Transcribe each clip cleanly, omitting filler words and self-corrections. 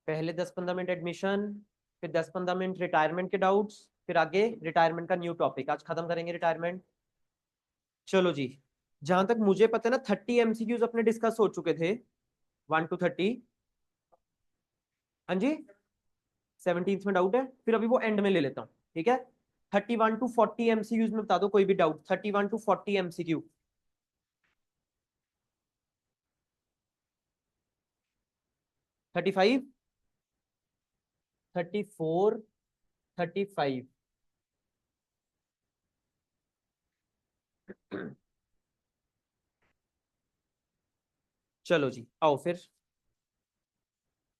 पहले 10-15 minute admission, फिर 10-15 minute retirement के डाउट्स, फिर आगे रिटायरमेंट का न्यू टॉपिक आज खत्म करेंगे रिटायरमेंट। चलो जी, जहां तक मुझे पता है ना 30 एमसीक्यूज अपने डिस्कस हो चुके थे, 1 to 30। हाँ जी, 17th में डाउट है, फिर अभी वो एंड में ले लेता हूँ, ठीक है। 31 to 40 एमसीक्यूज में बता दो कोई भी डाउट, 31 to 40 एमसीक्यू। 35, 34, 35। चलो जी आओ फिर,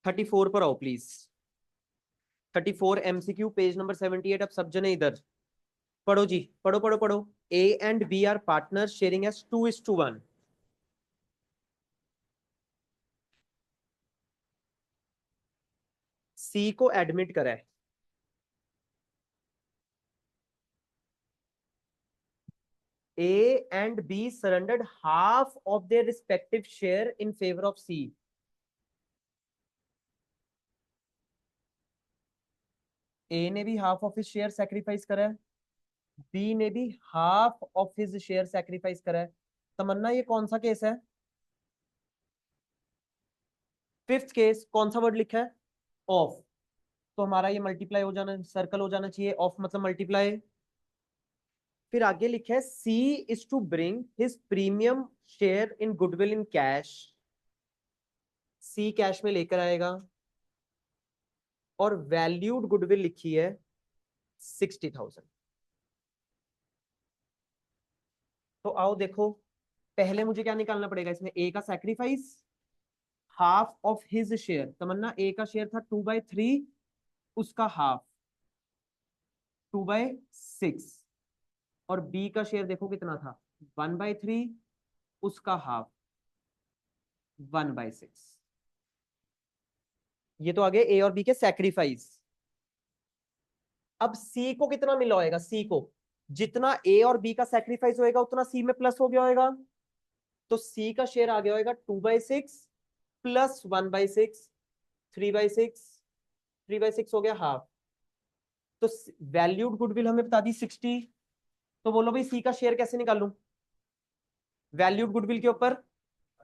34 पर आओ प्लीज। 34 MCQ, page number 78। अब सब जने इधर पढ़ो जी, पढ़ो पढ़ो पढ़ो। A and B are partner sharing as 2:1। C को एडमिट करा है। A and B surrendered half of their respective share in favor of C. A ने भी half of his share sacrifice करा है, बी ने भी half of his share sacrifice करा है। तमन्ना ये कौन सा केस है? Fifth case. कौन सा वर्ड लिखा है? ऑफ। तो हमारा ये मल्टीप्लाई हो जाना, सर्कल हो जाना चाहिए, ऑफ मतलब मल्टीप्लाई। फिर आगे लिखा है C is to bring his premium share in goodwill in cash. C cash में लेकर आएगा, और वैल्यूड गुडविल लिखी है 60,000। तो आओ देखो, पहले मुझे क्या निकालना पड़ेगा इसमें? ए का sacrifice, half of his share. Tamanna A का शेयर था 2/3, उसका हाफ 2/6। और बी का शेयर देखो कितना था, 1/3, उसका हाफ 1/6। ये तो आगे ए और बी के सैक्रिफाइस। अब सी को कितना मिला होगा? सी को जितना ए और बी का सैक्रिफाइस होएगा उतना सी में प्लस हो गया होगा। तो सी का शेयर आ गया होगा 2/6 प्लस 1/6, 3/6, 3/6 हो गया हाफ। तो वैल्यूड गुडविल हमें बता दी 60। तो बोलो भाई सी का शेयर कैसे निकालूं? वैल्यूड गुडविल के ऊपर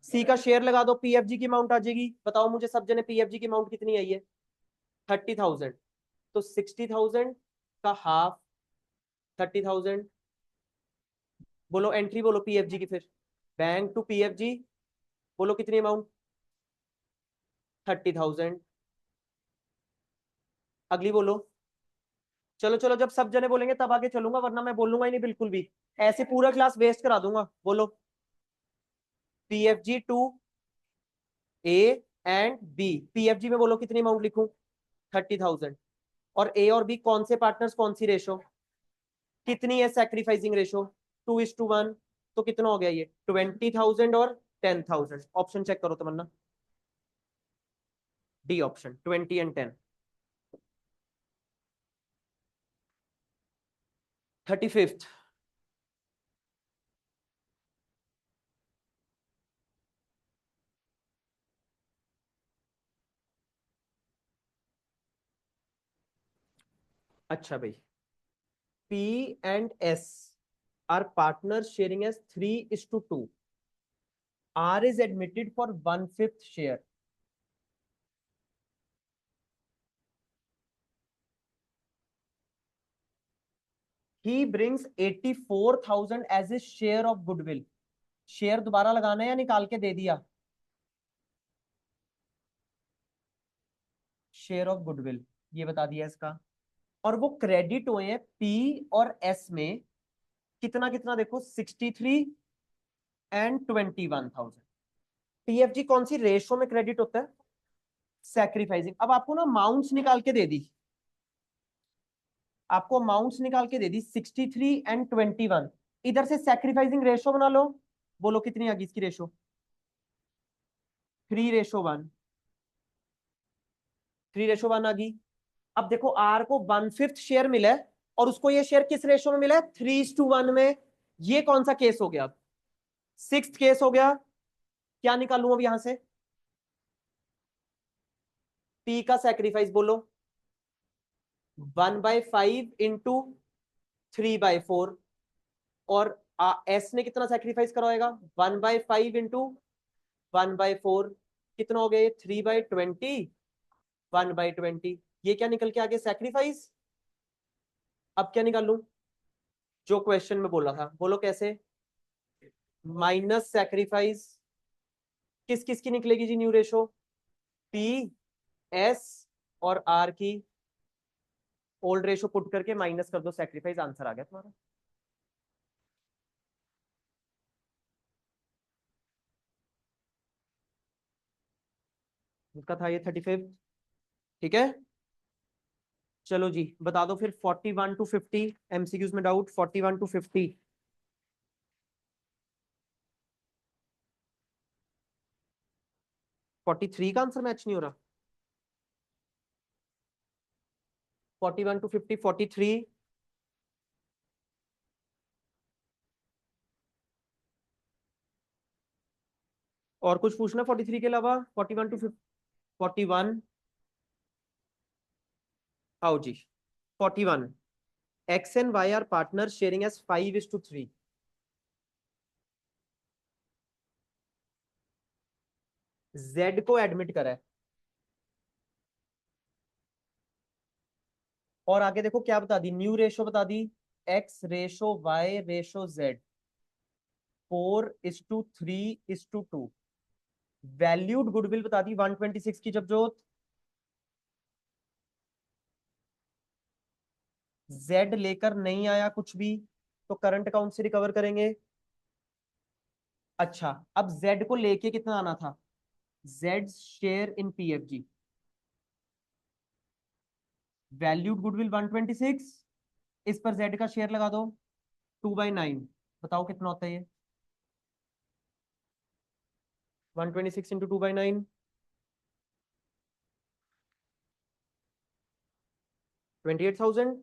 सी का शेयर लगा दो, पीएफजी की अमाउंट आ जाएगी। बताओ मुझे सब जने, पीएफजी की अमाउंट कितनी आई है? 30,000। तो 60,000 का हाफ 30,000। बोलो एंट्री, बोलो पीएफजी की फिर। बैंक टू पीएफजी, बोलो कितनी अमाउंट? 30,000। अगली बोलो। चलो चलो, जब सब जने बोलेंगे तब आगे चलूंगा, वरना मैं बोलूंगा ही नहीं बिल्कुल भी। ऐसे पूरा क्लास वेस्ट करा दूंगा। बोलो PFG to A and B. पीएफजी में बोलो कितनी अमाउंट लिखूं? 30,000। और ए और बी कौन से पार्टनर्स, कौन सी रेशो, कितनी है सैक्रिफाइसिंग रेशो? 2:1। तो कितना हो गया ये? 20,000 और 10,000। ऑप्शन चेक करो तमन्ना। D option, 20 and 10। 35th। अच्छा भाई, P and S are partner sharing as 3:2। R is admitted for 1/5 share. He brings 84,000 as a share of goodwill. Share दोबारा लगाना है या निकाल के दे दिया? शेयर ऑफ गुडविल ये बता दिया इसका। और वो क्रेडिट हुए हैं पी और एस में, कितना कितना देखो, 63 एंड 21,000। पीएफजी कौन सी रेशो में क्रेडिट होता है? सैक्रिफाइसिंग। अब आपको ना अमाउंट्स निकाल के दे दी, आपको अमाउंट्स निकाल के दे दी 63 एंड 21। इधर से सैक्रिफाइसिंग रेशो बना लो। बोलो कितनी आ गई इसकी रेशो? 3:1। 3:1 आ गई। अब देखो आर को 1/5 शेयर मिला है, और उसको ये शेयर किस रेशो में मिला है? 3:1 में। ये कौन सा केस हो गया? अब 6th केस हो गया। क्या निकालू अब यहां से? पी का सेक्रीफाइस बोलो 1/5 इंटू 3/4 और एस ने कितना सेक्रीफाइस करवाएगा 1/5 इंटू 1/4 कितना हो गया 3/20 1/20 ये क्या निकल के आगे सेक्रीफाइस। अब क्या निकाल लूं जो क्वेश्चन में बोला था बोलो कैसे माइनस सेक्रीफाइस किस किस की निकलेगी जी न्यू रेशो पी एस और आर की ओल्ड रेशो पुट करके माइनस कर दो सेक्रीफाइस आंसर आ गया तुम्हारा। इसका था ये 35 ठीक है। चलो जी बता दो फिर 41 to 50 एमसीक्यूज में डाउट 41 to 50 43 का आंसर मैच नहीं हो रहा 41 to 50 43 और कुछ पूछना 43 के अलावा 41 आओ जी 41 X and Y are partner sharing as 5:3 Z को एडमिट करा है और आगे देखो क्या बता दी न्यू रेशो बता दी X ratio Y ratio Z 4:3:2 valued goodwill बता दी 126 की जब जो जेड लेकर नहीं आया कुछ भी तो करंट अकाउंट से रिकवर करेंगे। अच्छा अब जेड को लेके कितना आना था Z share in PFG valued goodwill 126 इस पर जेड का शेयर लगा दो 2/9 बताओ कितना होता है ये 126 इंटू 2/9 28,000।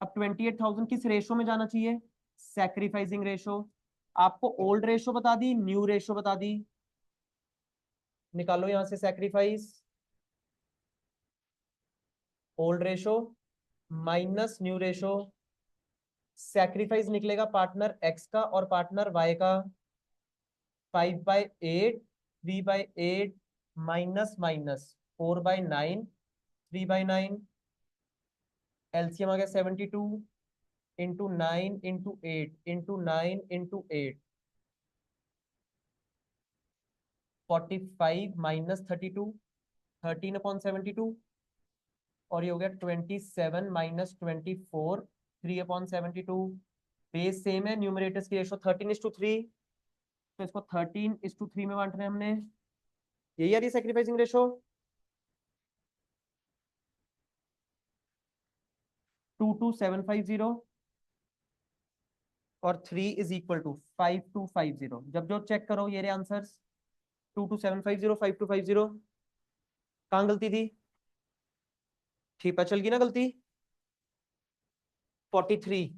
अब 28,000 किस रेशो में जाना चाहिए सैक्रिफाइसिंग रेशो आपको ओल्ड रेशो बता दी न्यू रेशो बता दी निकालो यहां से sacrifice old ratio minus new ratio sacrifice निकलेगा पार्टनर एक्स का और पार्टनर वाई का 5/8 3/8 माइनस माइनस 4/9 3/9 एलसीएम आ गया 72 इंटू 9 इंटू 8 45 माइनस 32 13/72 और ये हो गया 27 - 24 3/72 बेस सेम है न्यूमरेटर्स की रेशो 13:3 तो इसको 13:3 में बांट रहे हैं हमने यही आ रही सेक्रीफाइसिंग रेशो 22750 और 3 = 5250 जब जो चेक करो ये रहे आंसर्स 22750 5250 कहाँ गलती थी ठीक है चल गई ना गलती 43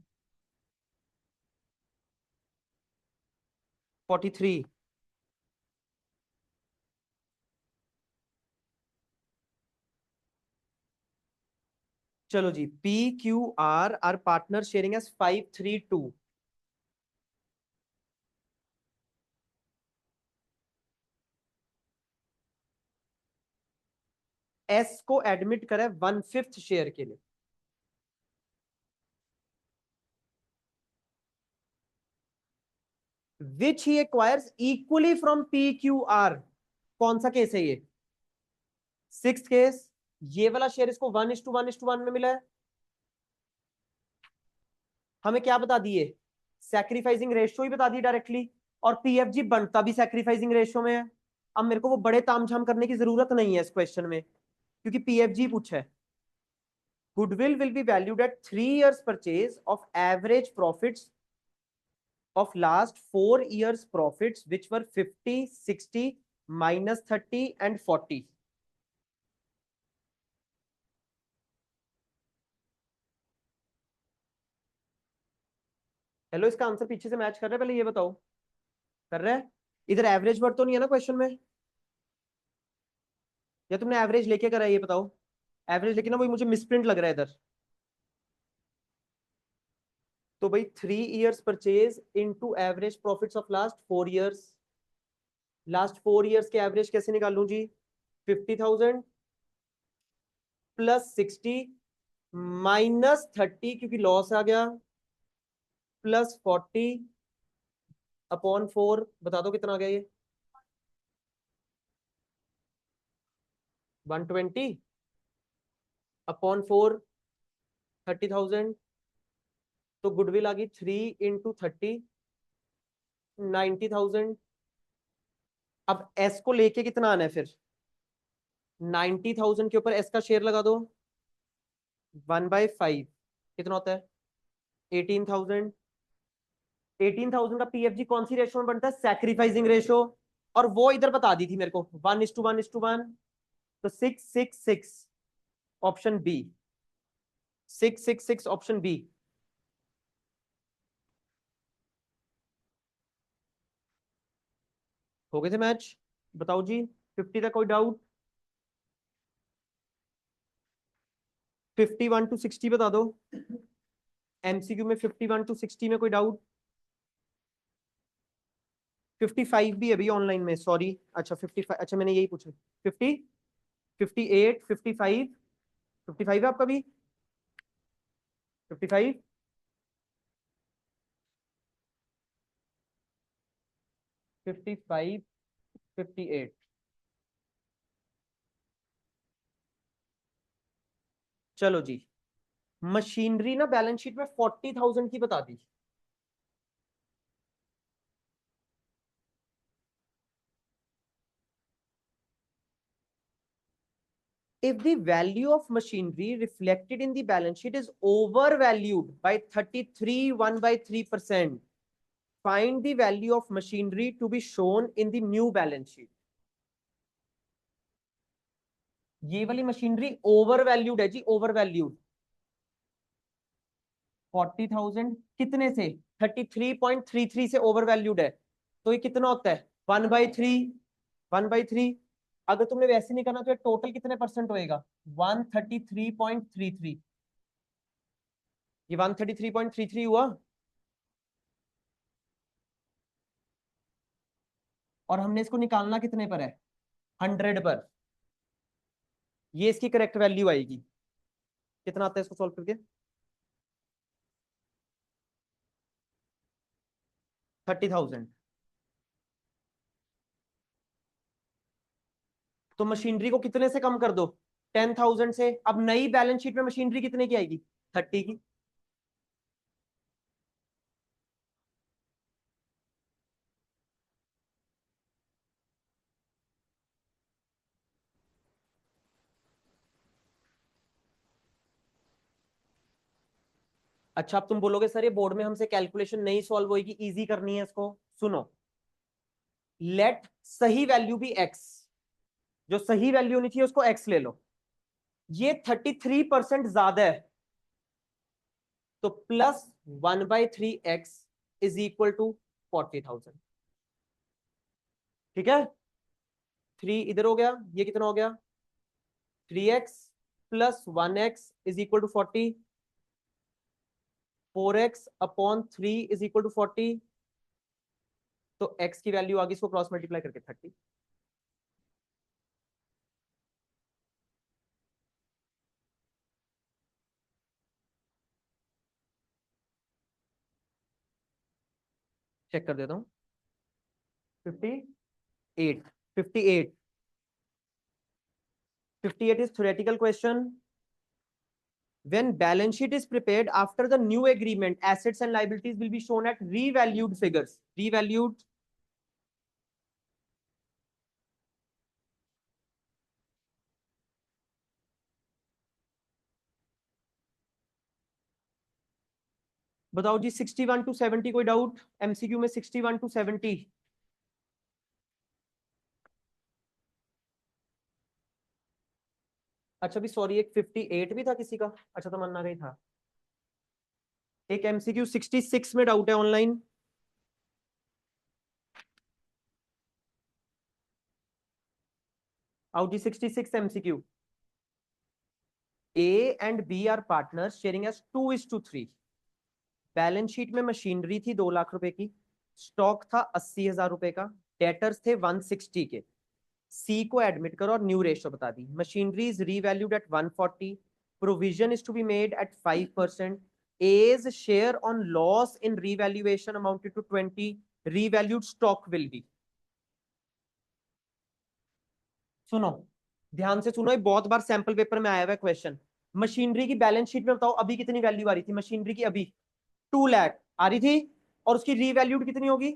43 चलो G P Q R partner sharing as 532 S को एडमिट करे 1/5 शेयर के लिए which he acquires equally from P Q R कौन सा केस है ये 6th केस ये वाला शेयर इसको 1:1:1 में मिला है हमें क्या बता दिए सैक्रिफाइसिंग रेशियो ही बता दी डायरेक्टली और पीएफजी बनता भी सैक्रिफाइसिंग रेशियो में है अब मेरे को वो बड़े तामझाम करने की जरूरत नहीं है इस क्वेश्चन में क्योंकि पीएफजी पूछा है goodwill will be valued at 3 years purchase of average profits of last 4 years profits which were 50 60 -30 and 40 hello इसका आंसर पीछे से मैच कर रहा है पहले ये बताओ कर रहा है इधर एवरेज वर्ड तो नहीं है ना क्वेश्चन में या तुमने एवरेज लेके करा है, ये बताओ। एवरेज लेके ना वही मुझे मिसप्रिंट लग रहा है इधर। तो भाई 3 years purchase into average profits of last 4 years। Last 4 years के एवरेज कैसे निकालूं जी? 50,000 प्लस 60 माइनस 30 क्योंकि लॉस आ गया, प्लस 40 अपॉन 4। बता दो कितना आ गया ये? 120 अपॉन 4 30,000। तो गुडविल आ गई 3 × 30 90,000। अब एस को लेके कितना आना है फिर? 90,000 के ऊपर एस का शेयर लगा दो 1/5 कितना होता है? 18,000। 18,000 का पीएफजी कौन सी रेशो में बनता है? Sacrificing ratio. और वो इधर बता दी थी मेरे को 1:1:1। तो 666 ऑप्शन बी। 666 option B. हो गए थे मैच? बताओ जी 50 का कोई डाउट? 51 to 60 बता दो। एमसीक्यू में 51 to 60 में कोई डाउट? 55 भी अभी ऑनलाइन में, सॉरी। अच्छा 55, अच्छा मैंने यही पूछा। 50, 58, 55, 55 है आपका भी? 55, 55, 58। चलो जी, मशीनरी ना बैलेंस शीट में 40,000 की बता दी। If the value of machinery reflected in the balance sheet is overvalued by 33 1/3%, find the value of machinery to be shown in the new balance sheet। ये वाली मशीनरी ओवरवैल्यूड है जी, overvalued. 40,000 कितने से? 33.33 से overvalued है। तो ये कितना होता है? 1/3। 1/3। अगर तुमने वैसे नहीं करना तो ये टोटल कितने परसेंट होएगा? 133.33। ये 133.33 हुआ। और हमने इसको निकालना कितने पर है? 100 पर। ये इसकी करेक्ट वैल्यू आएगी। कितना आता है इसको सॉल्व करके? 30,000। तो मशीनरी को कितने से कम कर दो? 10,000 से। अब नई बैलेंस शीट में मशीनरी कितने की आएगी? 30 की। अच्छा अब तुम बोलोगे सर ये बोर्ड में हमसे कैलकुलेशन नहीं सॉल्व होगी, इजी करनी है इसको। सुनो, लेट सही वैल्यू भी एक्स, जो सही वैल्यू होनी चाहिए उसको एक्स ले लो। ये 33% ज्यादा है, तो +1/3x इज इक्वल टू 40,000। ठीक है? 3 इधर हो गया, ये कितना हो गया? 3x plus 1x is equal to 40। 4x upon 3 is equal to 40। तो x की वैल्यू आ गई, इसको क्रॉस मल्टीप्लाई करके 30। चेक कर देता हूं। 58, 58, 58 is theoretical question। When balance sheet is prepared after the new agreement, assets and liabilities will be shown at revalued figures। Revalued। बताओ जी 61 to 70 कोई डाउट? एमसीक्यू में 61 to 70। अच्छा भी सॉरी, एक 58 भी था किसी का। अच्छा तो मन्ना गई था। एक एमसीक्यू 66 में डाउट है ऑनलाइन। आओ जी 66 MCQ। A and B are partners sharing as 2:3। Balance sheet में मशीनरी थी 2 लाख रुपए की, स्टॉक था 80,000 रुपए का, डेटर्स थे 160 के। सी को एडमिट करो और न्यू रेशो बता दी। Machinery is revalued at 140, provision is to be made at 5%, as share on loss in revaluation amounted to 20, revalued stock will be. सुनो, ध्यान से सुनो, ये बहुत बार सैंपल पेपर में आया हुआ है क्वेश्चन। मशीनरी की बैलेंस शीट में बताओ अभी कितनी वैल्यू आ रही थी मशीनरी की? अभी 2 लाख आ रही थी, और उसकी रीवैल्यूड कितनी होगी?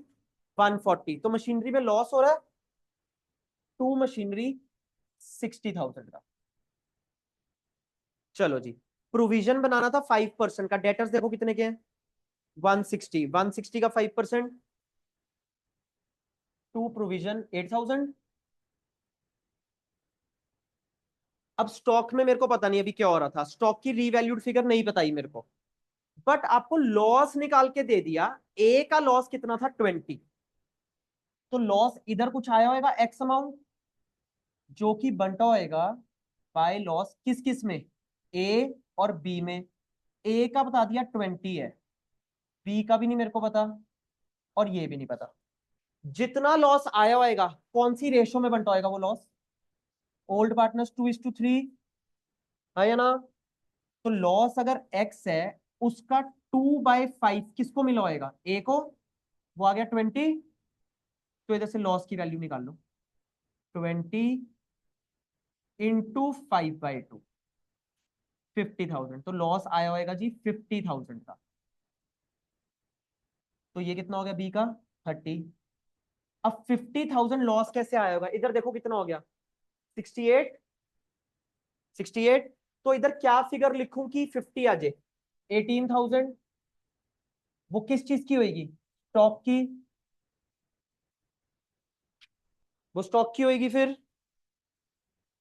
140। तो मशीनरी में लॉस हो रहा है, टू मशीनरी 60,000 का। चलो जी, प्रोविजन बनाना था 5% का, डेटर्स देखो कितने के हैं? 160, 160 का 5%, टू प्रोविजन 8,000। अब स्टॉक में मेरे को पता नहीं अभी क्या हो रहा था, स्टॉक की रीवैल्यूड फिगर नहीं बताई मेरे को, बट आपको लॉस निकाल के दे दिया। ए का लॉस कितना था? 20। तो लॉस इधर कुछ आया होगा एक्स अमाउंट, जो कि बंटा होएगा बाय लॉस किस किस में? ए और बी में। ए का बता दिया 20 है, बी का भी नहीं मेरे को पता, और ये भी नहीं पता। जितना लॉस आया होएगा कौन सी रेशो में बंटा होएगा वो लॉस? ओल्ड पार्टनर्स 2:3 है या ना? तो लॉस अगर एक्स है, उसका 2/5 किसको मिला होएगा? ए को। वो आ गया 20। तो इधर से लॉस की वैल्यू निकाल लो, 20 इंटू 5/2, 50,000। तो लॉस आया होगा जी 50,000 का। तो ये कितना हो गया बी का? 30। अब 50,000 लॉस कैसे आया होगा? इधर देखो कितना हो गया, 68, 68। तो इधर क्या फिगर लिखूं कि 50 आ जाए? 18,000। वो किस चीज की होगी? स्टॉक की। वो स्टॉक की होगी फिर।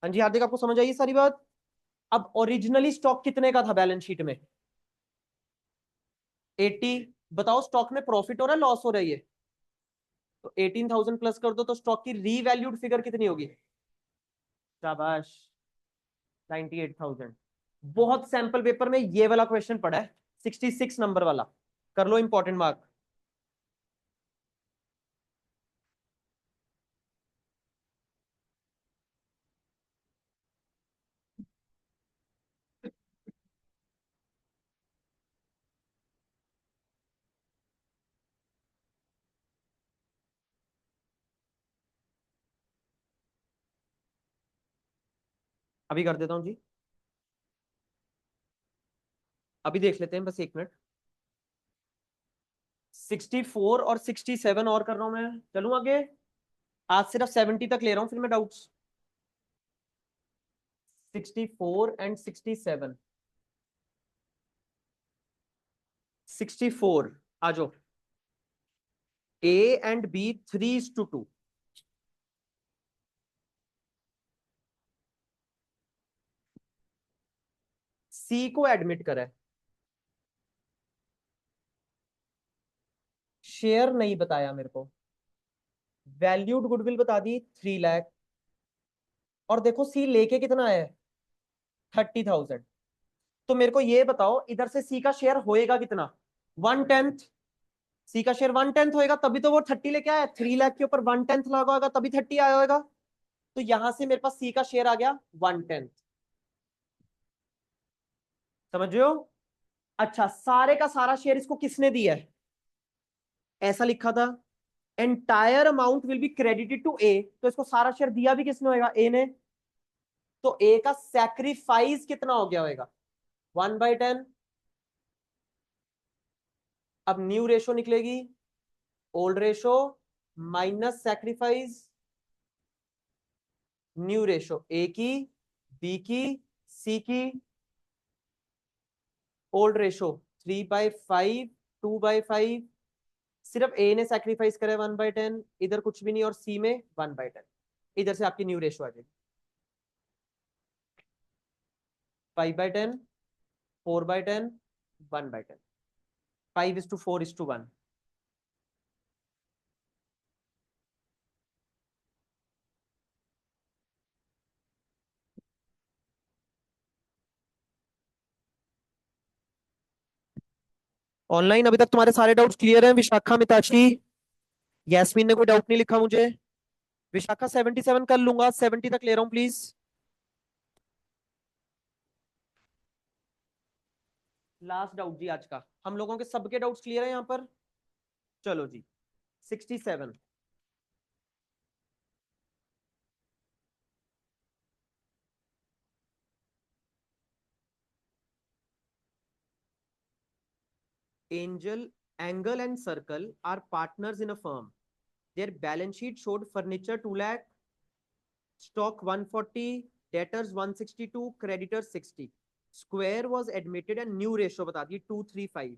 हाँ जी हार्दिक, आपको समझ आई सारी बात? अब ओरिजिनली स्टॉक कितने का था बैलेंस शीट में? 80। बताओ स्टॉक में प्रॉफिट हो रहा है लॉस हो रही है? तो 18,000 प्लस कर दो तो स्टॉक की रीवैल्यूड फिगर कितनी होगी? शाबाश, 98,000। बहुत सैंपल पेपर में ये वाला क्वेश्चन पड़ा है, 66 नंबर वाला। कर लो इंपॉर्टेंट मार्क। अभी कर देता हूं जी, अभी देख लेते हैं, बस एक मिनट। 64 और 67 और कर रहा हूं मैं, चलूं आगे? आज सिर्फ 70 तक ले रहा हूं फिर मैं डाउट्स। 64 एंड 67। 64 आ जाओ। ए एंड बी 3:2। सी को एडमिट करा है, शेयर नहीं बताया मेरे को, वैल्यूड गुडविल बता दी 3 लाख। और देखो सी लेके कितना है? 30,000। तो मेरे को ये बताओ इधर से सी का शेयर होएगा कितना? 1/10। सी का शेयर 1/10 होएगा, तभी तो वो 30 लेके आया। 3 लाख के ऊपर 1/10 लगा होगा तभी 30 आया होगा। तो यहां से मेरे पास सी का शेयर आ गया 1/10। समझ रहे हो? अच्छा, सारे का सारा शेयर इसको किसने दिया है? ऐसा लिखा था, entire amount will be credited to A. तो इसको सारा शेयर दिया भी किसने होगा? ए ने। तो ए का सैक्रिफाइस कितना हो गया होगा? 1/10। अब न्यू रेशो निकलेगी, old ratio minus sacrifice, new ratio A की, बी की, सी की। Old ratio 3/5, 2/5। सिर्फ ए ने सैक्रिफाइस करे 1/10, इधर कुछ भी नहीं, और सी में 1/10। इधर से आपकी न्यू रेशो आ जाएगी 5/10, 4/10, 1/10। 5:4:1। ऑनलाइन अभी तक तुम्हारे सारे डाउट्स क्लियर हैं? विशाखा, मिताक्षी, यास्मीन ने कोई डाउट नहीं लिखा मुझे। विशाखा 77 कर लूंगा, 70 तक ले रहा हूँ प्लीज। लास्ट डाउट जी आज का, हम लोगों के सबके डाउट्स क्लियर है यहाँ पर? चलो जी, 67। Angel, Angle and Circle are partners in a firm. Their balance sheet showed furniture 2 lakh, stock 140, debtors 162, creditors 60. Square was admitted and new ratio बता दी 235.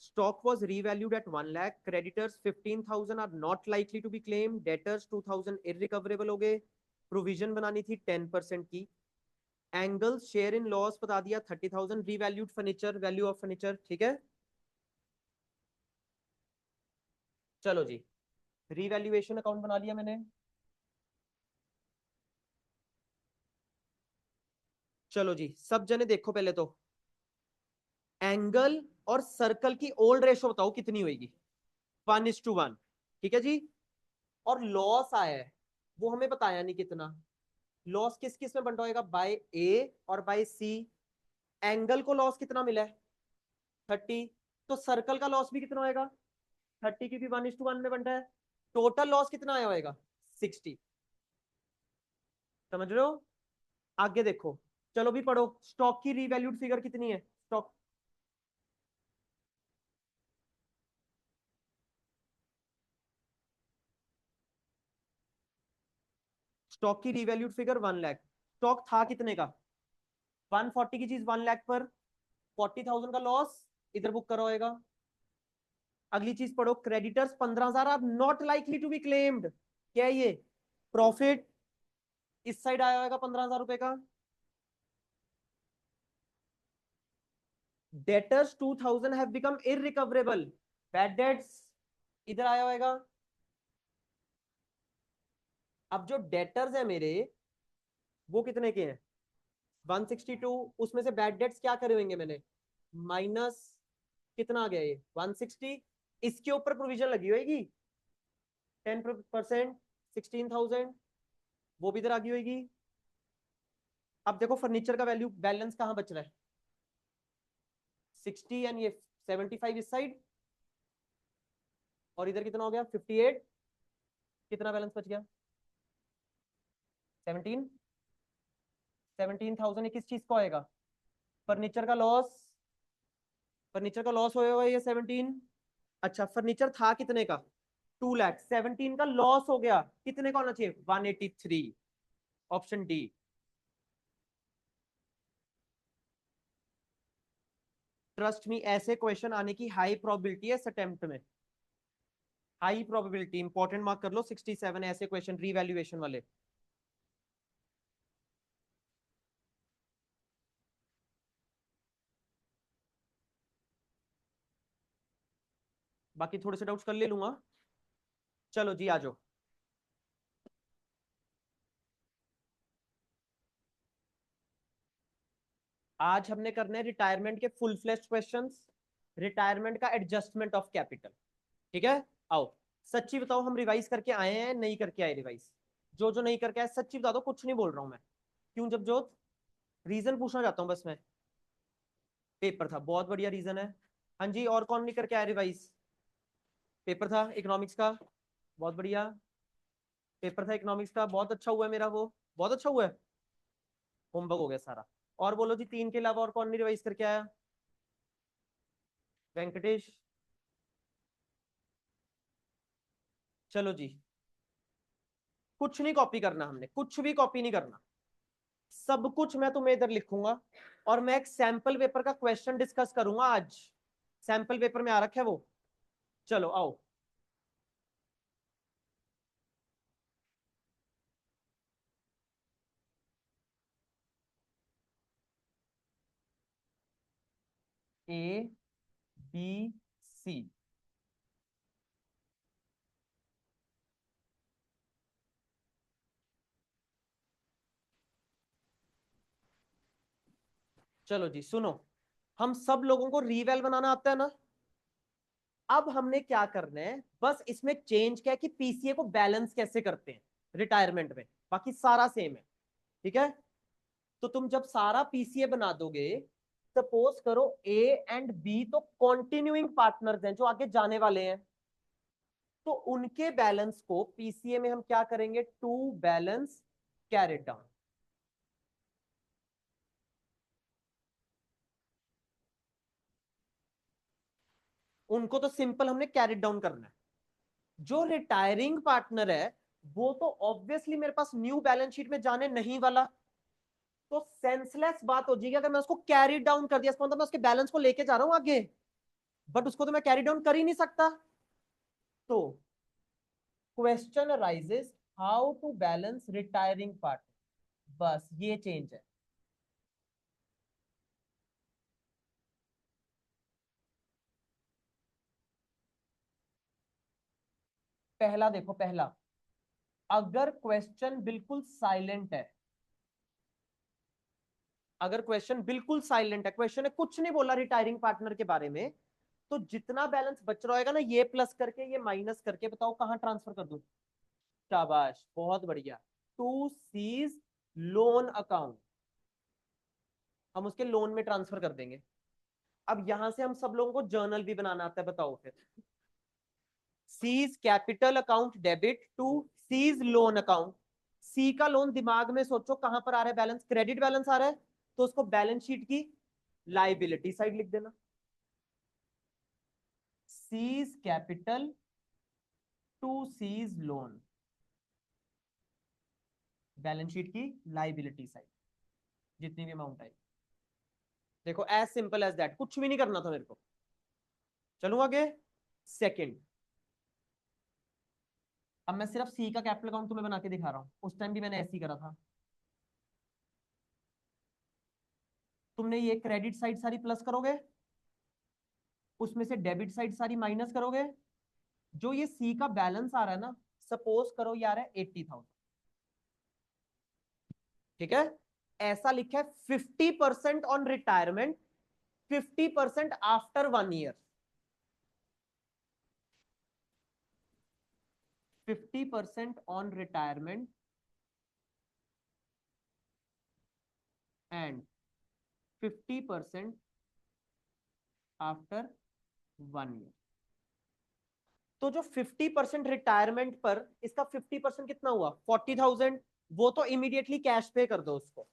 Stock was revalued at 1 lakh. Creditors 15,000 are not likely to be claimed. Debtors 2,000 irrecoverable हो गए. Provision बनानी थी 10% की. Angles share in loss बता दिया 30,000. Revalued furniture, value of furniture, ठीक है? चलो जी, रिवैल्यूएशन अकाउंट बना लिया मैंने। चलो जी, सब जने देखो पहले तो, एंगल और सर्कल की ओल्ड रेशो बताओ कितनी होगी? 1:1, ठीक है जी। और लॉस आया है, वो हमें बताया नहीं कितना। लॉस किस किस में बंटा होगा? बाय ए और बाय सी। एंगल को लॉस कितना मिला है? 30। तो सर्कल का लॉस भी कितना होगा? 30, क्योंकि 1:1 में बंटा है। टोटल लॉस कितना आया होगा? 60। समझ रहे हो? आगे देखो, चलो भी पढ़ो, स्टॉक की रीवैल्यूड फिगर कितनी है? स्टॉक, स्टॉक की रीवैल्यूड फिगर 1 लाख। स्टॉक था कितने का? 140 की चीज 1 लाख पर, 40,000 का लॉस इधर बुक करा होएगा। अगली चीज पढ़ो, creditors 15,000 are not likely to be claimed. क्या है ये? प्रॉफिट इस साइड आया होगा 15,000 रुपए का। Debtors 2,000 have become irrecoverable. Bad debts इधर आया होगा। अब जो डेटर्स है मेरे, वो कितने के हैं? 162। उसमें से बैड डेट्स क्या करे होंगे मैंने? माइनस, कितना आ गया ये? 160। इसके ऊपर प्रोविजन लगी होगी 10%, 16,000, वो भी इधर आ गई होगी। अब देखो फर्नीचर का वैल्यू बैलेंस कहां बच रहा है? 60 एंड ये 75 इस साइड, और इधर कितना हो गया? 58। कितना बैलेंस बच गया? 17। 17,000 किस चीज का होएगा? फर्नीचर का लॉस। फर्नीचर का लॉस होएगा ये 17। अच्छा, फर्नीचर था कितने का? 2 लाख। 17 का लॉस हो गया, कितने का होना चाहिए? 183। Option D. ट्रस्ट मी, ऐसे क्वेश्चन आने की हाई प्रोबेबिलिटी है इस अटेम्प्ट में। हाई प्रोबेबिलिटी, इंपॉर्टेंट मार्क कर लो 67, ऐसे क्वेश्चन रीवैल्यूएशन वाले। बाकी थोड़े से डाउट्स कर ले लूंगा। चलो जी, आ जाओ। आज हमने करने हैं रिटायरमेंट के फुल फ्लेश्ड क्वेश्चंस, रिटायरमेंट का एडजस्टमेंट ऑफ कैपिटल। ठीक है, आओ। सच्ची बताओ, हम रिवाइज करके आए हैं, नहीं करके आए रिवाइज? जो जो नहीं करके आए सच्ची बता दो, कुछ नहीं बोल रहा हूं मैं। क्यों जब जोत? रीजन पूछना चाहता हूं बस मैं। पेपर था, बहुत बढ़िया रीजन है। हाँ जी, और कौन नहीं करके आया रिवाइज? पेपर था इकोनॉमिक्स का, बहुत बढ़िया। पेपर था इकोनॉमिक्स का, बहुत अच्छा हुआ है मेरा वो, बहुत अच्छा हुआ है। होमवर्क हो गया सारा। और बोलो जी, 3 के अलावा और कौन नहीं रिवाइज करके आया? वेंकटेश। चलो जी, कुछ नहीं कॉपी करना, हमने कुछ भी कॉपी नहीं करना। सब कुछ मैं तुम्हें इधर लिखूंगा, और मैं एक सैंपल पेपर का क्वेश्चन डिस्कस करूंगा आज। सैंपल पेपर में आ रखा है वो। चलो आओ। ए, बी, सी। चलो जी सुनो, हम सब लोगों को रीवैल बनाना आता है ना? अब हमने क्या करना है, बस इसमें चेंज क्या है कि पीसीए को बैलेंस कैसे करते हैं रिटायरमेंट में, बाकी सारा सेम है। ठीक है, तो तुम जब सारा पीसीए बना दोगे, सपोज करो ए एंड बी तो कॉन्टिन्यूइंग पार्टनर्स हैं जो आगे जाने वाले हैं, तो उनके बैलेंस को पीसीए में हम क्या करेंगे, टू बैलेंस कैरिड डाउन। उनको तो सिंपल हमने कैरिड डाउन करना है। जो रिटायरिंग पार्टनर है वो तो ऑब्वियसली मेरे पास न्यू बैलेंस शीट में जाने नहीं वाला, तो सेंसलेस बात हो जाएगी अगर मैं उसको कैरी डाउन कर दिया, मतलब मैं उसके बैलेंस को लेके जा रहा हूं आगे, बट उसको तो मैं कैरी डाउन कर ही नहीं सकता। तो question arises how to balance retiring part, बस ये चेंज है। पहला देखो, पहला, अगर क्वेश्चन बिल्कुल साइलेंट है, अगर क्वेश्चन बिल्कुल साइलेंट है, क्वेश्चन ने कुछ नहीं बोला रिटायरिंग पार्टनर के बारे में, तो जितना बैलेंस बच रहा होगा ना, ये प्लस करके ये माइनस करके बताओ कहां ट्रांसफर कर दूं। शाबाश, बहुत बढ़िया। टू सीज लोन अकाउंट, हम उसके लोन में ट्रांसफर कर देंगे। अब यहां से हम सब लोगों को जर्नल भी बनाना आता है, बताओ फिर। C's capital account debit to C's loan account. C का लोन दिमाग में सोचो कहां पर आ रहा है, बैलेंस क्रेडिट बैलेंस आ रहा है, तो उसको बैलेंस शीट की लाइबिलिटी साइड लिख देना। C's capital to C's loan, balance sheet की लाइबिलिटी साइड, जितनी भी अमाउंट आई। देखो एज सिंपल एज दैट, कुछ भी नहीं करना था मेरे को। चलूं आगे। सेकंड, अब मैं सिर्फ सी का कैपिटल अकाउंट तुम्हें बना के दिखा रहा हूं, उस टाइम भी मैंने ऐसे ही करा था। तुमने ये क्रेडिट साइड सारी प्लस करोगे, उसमें से डेबिट साइड सारी माइनस करोगे, जो ये सी का बैलेंस आ रहा है ना, सपोज करो यार है 80,000। ठीक है, ऐसा लिखा है 50% on retirement, 50% after 1 year. 50% on retirement and 50% after 1 year. तो जो 50% रिटायरमेंट पर, इसका 50% कितना हुआ, 40,000। वो तो इमीडिएटली कैश पे कर दो उसको,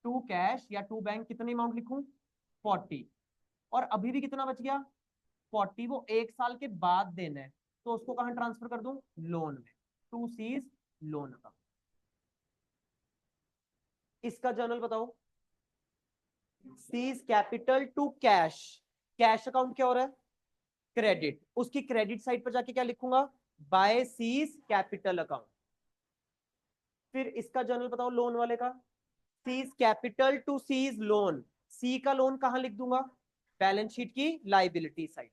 टू कैश या टू बैंक, कितनी अमाउंट लिखूं, 40। और अभी भी कितना बच गया, 40, वो 1 साल के बाद देना है, तो उसको कहां ट्रांसफर कर दूं, लोन में, टू सीज लोन अकाउंट। इसका जर्नल बताओ। C's capital to cash, cash account क्या हो रहा है, क्रेडिट, उसकी क्रेडिट साइड पर जाके क्या लिखूंगा, बाय सीज कैपिटल अकाउंट। फिर इसका जर्नल बताओ लोन वाले का। C's capital to C's loan, C का लोन कहां लिख दूंगा, बैलेंस शीट की लाइबिलिटी साइड।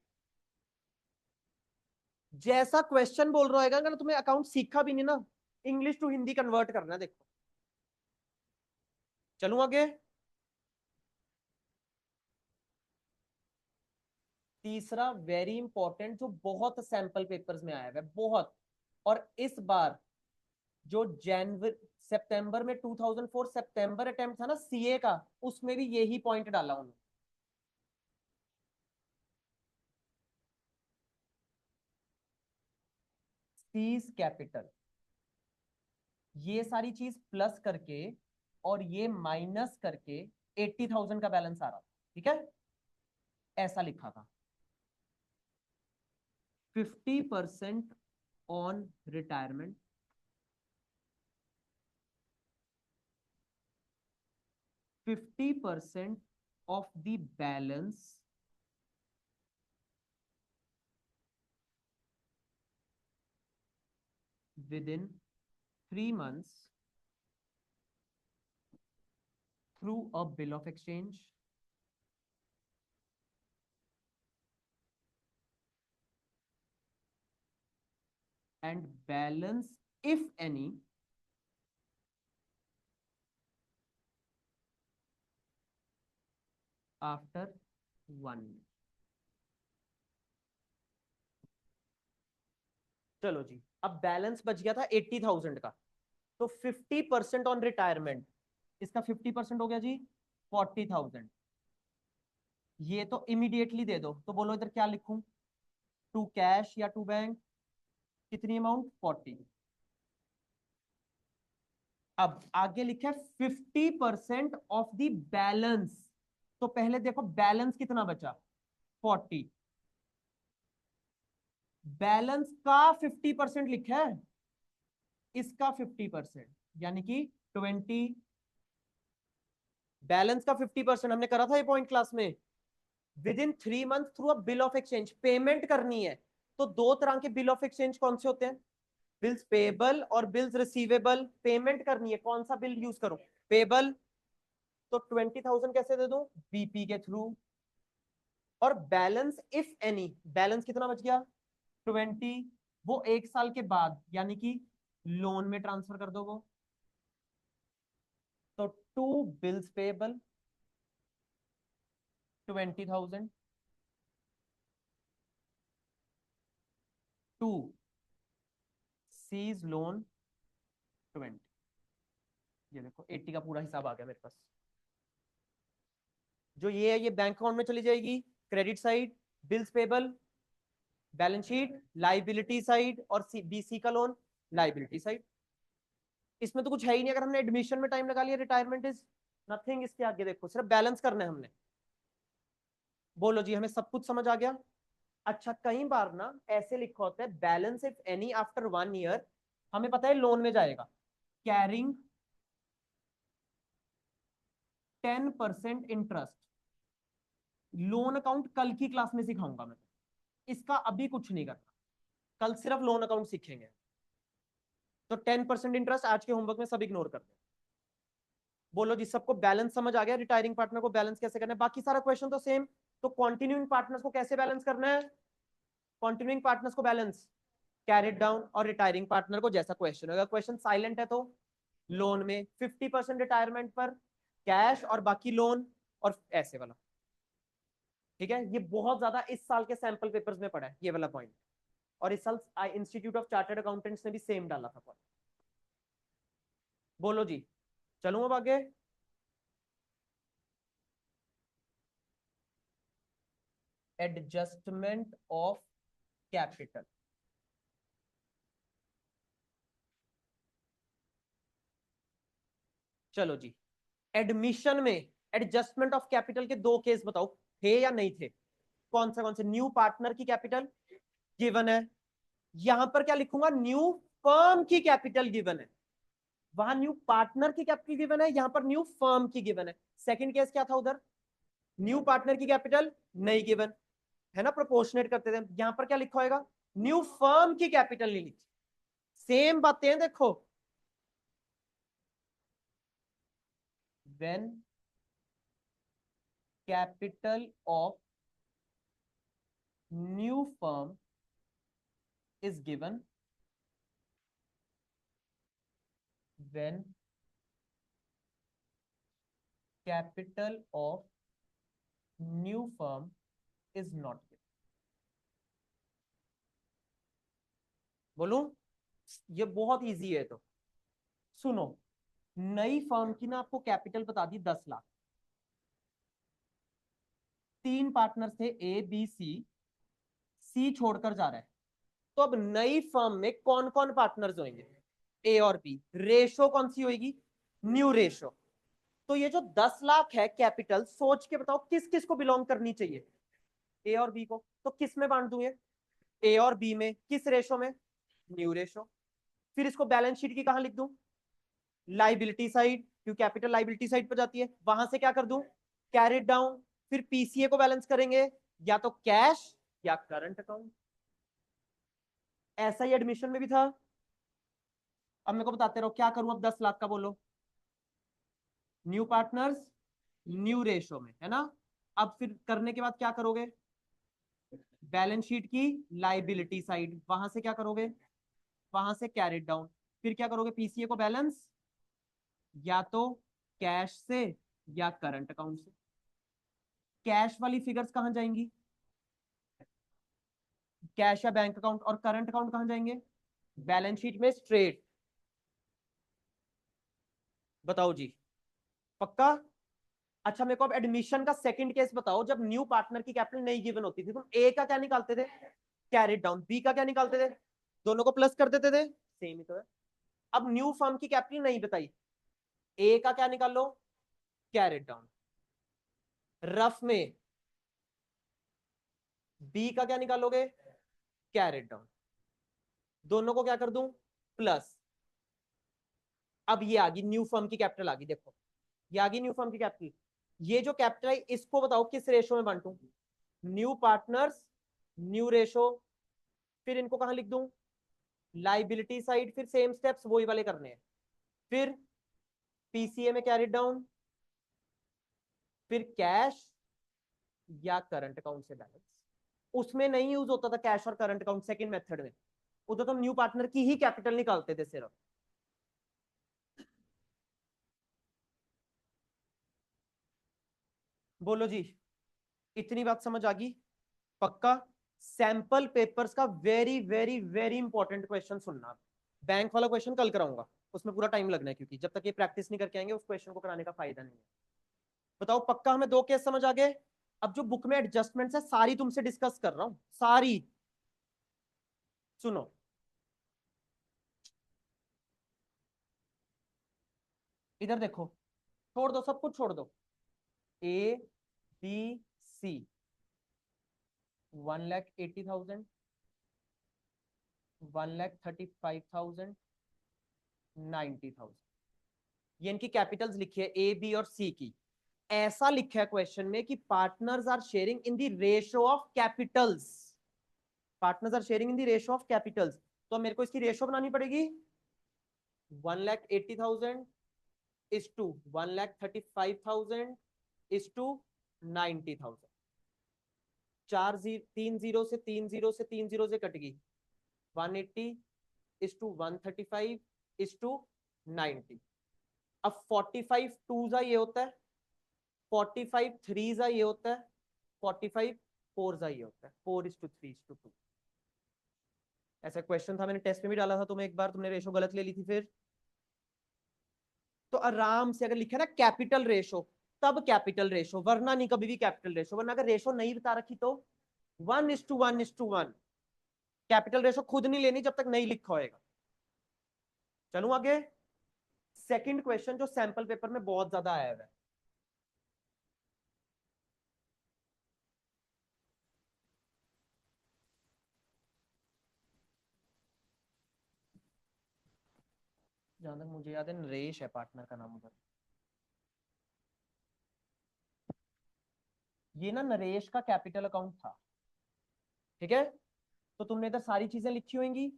जैसा क्वेश्चन बोल रहा होगा ना, तुम्हें अकाउंट सीखा भी नहीं ना, इंग्लिश टू हिंदी कन्वर्ट करना है, देखो। चलूं आगे। तीसरा वेरी इंपॉर्टेंट, जो बहुत सैंपल पेपर्स में आया है बहुत, और इस बार जो जनवरी सितंबर में 2004 सितंबर अटेम्प्ट था ना सीए का, उसमें भी यही पॉइंट डाला उन्होंने। सीज कैपिटल, ये सारी चीज प्लस करके और ये माइनस करके 80,000 का बैलेंस आ रहा था। ठीक है, ऐसा लिखा था, 50% on retirement, 50% of the balance with in 3 months through a bill of exchange, and balance if any after 1 year। चलो जी, अब बैलेंस बच गया था 80,000 का, तो 50% ऑन रिटायरमेंट, इसका 50% हो गया जी 40,000। ये तो इमीडिएटली दे दो, तो बोलो इधर क्या लिखूं, टू कैश या टू बैंक, कितनी अमाउंट 40। अब आगे लिखा है 50% ऑफ द बैलेंस, तो पहले देखो बैलेंस कितना बचा 40, बैलेंस का 50% लिखा है, इसका 50% यानी कि 20। बैलेंस का 50% हमने करा था ये पॉइंट क्लास में। With in 3 month through a bill of exchange payment करनी है, तो दो तरह के बिल ऑफ एक्सचेंज कौन से होते हैं, बिल्स पेबल और बिल्स रिसीवेबल। पेमेंट करनी है, कौन सा बिल यूज करूं, पेबल, तो 20,000 कैसे दे दूं, बीपी के थ्रू। और बैलेंस इफ एनी, बैलेंस कितना बच गया 20, वो 1 साल के बाद यानी कि लोन में ट्रांसफर कर दो वो, तो to bills payable 20,000, to C's loan 20। ये देखो 80 का पूरा हिसाब आ गया मेरे पास। जो ये है ये बैंक अकाउंट में चली जाएगी, credit side, bills payable balance sheet, liability side, और बीसी का लोन लाइबिलिटी साइड। इसमें तो कुछ है ही नहीं, अगर हमने एडमिशन में टाइम लगा लिया, रिटायरमेंट इज नथिंग। इसके आगे देखो सिर्फ बैलेंस करना है हमने। बोलो जी, हमें सब कुछ समझ आ गया। अच्छा, कई बार ना ऐसे लिखा होता है balance if any after 1 year, हमें पता है लोन में जाएगा, कैरिंग 10% इंटरेस्ट। लोन अकाउंट कल की क्लास में सिखाऊंगा मैं, इसका अभी कुछ नहीं करना, कल सिर्फ लोन अकाउंट सीखेंगे। तो 10% इंटरेस्ट आज के होमवर्क में सब इग्नोर करते हैं। बोलो जी, सबको बैलेंस समझ आ गया, रिटायरिंग पार्टनर को बैलेंस कैसे करना है, बाकी सारा क्वेश्चन तो सेम। तो कॉन्टिन्यूइंग पार्टनर्स को कैसे बैलेंस करना है, कॉन्टिन्यूइंग पार्टनर्स को बैलेंस कैरिड डाउन, और रिटायरिंग पार्टनर को जैसा क्वेश्चन होगा, क्वेश्चन साइलेंट है तो लोन में 50% रिटायरमेंट पर कैश और बाकी लोन, और ऐसे वाला। ठीक है, ये बहुत ज्यादा इस साल के सैंपल पेपर्स में पड़ा है ये वाला पॉइंट, और इस साल इंस्टीट्यूट ऑफ चार्टर्ड अकाउंटेंट्स ने भी सेम डाला था पॉइंट। बोलो जी, चलूं अब आगे। एडजस्टमेंट ऑफ कैपिटल, चलो जी, एडमिशन में एडजस्टमेंट ऑफ कैपिटल के दो केस बताओ, थे या नहीं थे, कौन से, न्यू पार्टनर की कैपिटल गिवन है, यहां पर क्या लिखूंगा, न्यू फर्म की कैपिटल गिवन है। वहां न्यू पार्टनर की कैपिटल गिवन है, यहां पर न्यू फर्म की गिवन है। सेकंड केस क्या था उधर, न्यू पार्टनर की कैपिटल नहीं गिवन है ना, प्रोपोर्शनेट करते थे। यहां पर क्या लिखा होगा, न्यू फर्म की कैपिटल नहीं लिखी। सेम बातें हैं देखो, when capital of new firm is given, when capital of new firm is not given. बोलूं, ये बहुत इजी है। तो सुनो, नई फर्म की ना आपको कैपिटल बता दी 10 लाख, 3 पार्टनर थे ए बी सी, सी छोड़कर जा रहा है, तो अब नई फर्म में कौन कौन पार्टनर्स होंगे, ए और बी, रेशो कौन सी होगी, न्यू रेशो। तो ये जो 10 लाख है कैपिटल, सोच के बताओ किस किस को बिलोंग करनी चाहिए, ए और बी को। तो किस में बांट दूंगे, ए और बी में, किस रेशो में, न्यू रेशो। फिर इसको बैलेंस शीट की कहां लिख दूं, लाइबिलिटी साइड, क्योंकि कैपिटल लाइबिलिटी साइड पर जाती है, वहां से क्या कर दूं, कैरिड डाउन। फिर पीसीए को बैलेंस करेंगे, या तो कैश या करंट अकाउंट। ऐसा ही एडमिशन में भी था। अब मेरे को बताते रहो क्या करूं, अब 10 लाख का बोलो, न्यू पार्टनर्स न्यू रेशो में है ना। अब फिर करने के बाद क्या करोगे, बैलेंस शीट की लाइबिलिटी साइड, वहां से क्या करोगे, वहां से कैरिड डाउन। फिर क्या करोगे, पीसीए को बैलेंस या तो कैश से या करंट अकाउंट से। कैश वाली फिगर्स कहां जाएंगी, कैश या बैंक अकाउंट, और करंट अकाउंट कहां जाएंगे, बैलेंस शीट में स्ट्रेट। बताओ जी, पक्का? अच्छा मेरे को अब एडमिशन का सेकंड केस बताओ, जब न्यू पार्टनर की कैपिटल नहीं गिवन होती थी, तुम ए का क्या निकालते थे? Carried down. बी का क्या निकालते थे? दोनों को प्लस कर देते थे। सेम ही तो है। अब न्यू फर्म की कैपिटल नहीं बताई, ए का क्या निकाल लो? Carried down. रफ में बी का क्या निकालोगे? Carried down. दोनों को क्या कर दूं? प्लस। अब ये आ गई न्यू फर्म की कैपिटल, आ गई देखो, ये आ गई न्यू फर्म की कैपिटल। ये जो कैपिटल है इसको बताओ किस रेशो में बांटूं? New partners, new ratio. फिर इनको कहां लिख दूं? Liability side. फिर सेम स्टेप्स वही वाले करने हैं। फिर पीसीए में कैरी डाउन, फिर कैश या करंट अकाउंट से बैलेंस। उसमें नहीं यूज होता था कैश और करंट अकाउंट सेकंड मेथड में, उधर तो हम न्यू पार्टनर की ही कैपिटल निकालते थे सिर्फ। बोलो जी, इतनी बात समझ आ गई? पक्का? सैंपल पेपर्स का very very very important question सुनना। बैंक वाला क्वेश्चन कल कराऊंगा, उसमें पूरा टाइम लगना है, क्योंकि जब तक ये प्रैक्टिस नहीं करके आएंगे उस क्वेश्चन को कराने का फायदा नहीं है। बताओ पक्का हमें दो केस समझ आ गए? अब जो बुक में एडजस्टमेंट्स है सारी तुमसे डिस्कस कर रहा हूं, सारी। सुनो, इधर देखो, छोड़ दो सब कुछ, छोड़ दो। ए बी सी, 1,80,000, 1,35,000, 90,000, ये इनकी कैपिटल्स लिखी है ए बी और सी की। ऐसा लिखा है क्वेश्चन में कि partners are sharing in the ratio of capitals. Partners are sharing in the ratio of capitals, तो मेरे को इसकी रेशियो बनानी पड़ेगी। 1,80,000 इज टू 1,35,000 इज टू 90,000। तीन जीरो से तीन जीरो से तीन जीरो से कट गई। 180 इज टू 135 इज टू 90। अब 45 टू जा ये होता है, 45 थ्री जा ये होता है, 45 फोर जा ये होता है, 4:3:2। ऐसा क्वेश्चन था, मैंने टेस्ट में भी डाला था तुम्हें एक बार, तुमने रेशो गलत ले ली थी। फिर तो आराम से अगर लिखा ना कैपिटल रेशो, तब कैपिटल रेशो, वरना नहीं कभी भी कैपिटल रेशो। वरना अगर रेशो नहीं बता रखी तो 1:1:1। कैपिटल रेशो खुद नहीं लेनी जब तक नहीं लिखा होएगा। चलूं आगे। सेकंड क्वेश्चन जो सैंपल पेपर में बहुत ज्यादा आया है, जहां तक मुझे याद है नरेश है पार्टनर का नाम उधर। ये ना नरेश का कैपिटल अकाउंट था, ठीक है? तो तुमने इधर सारी चीजें लिखी होंगी।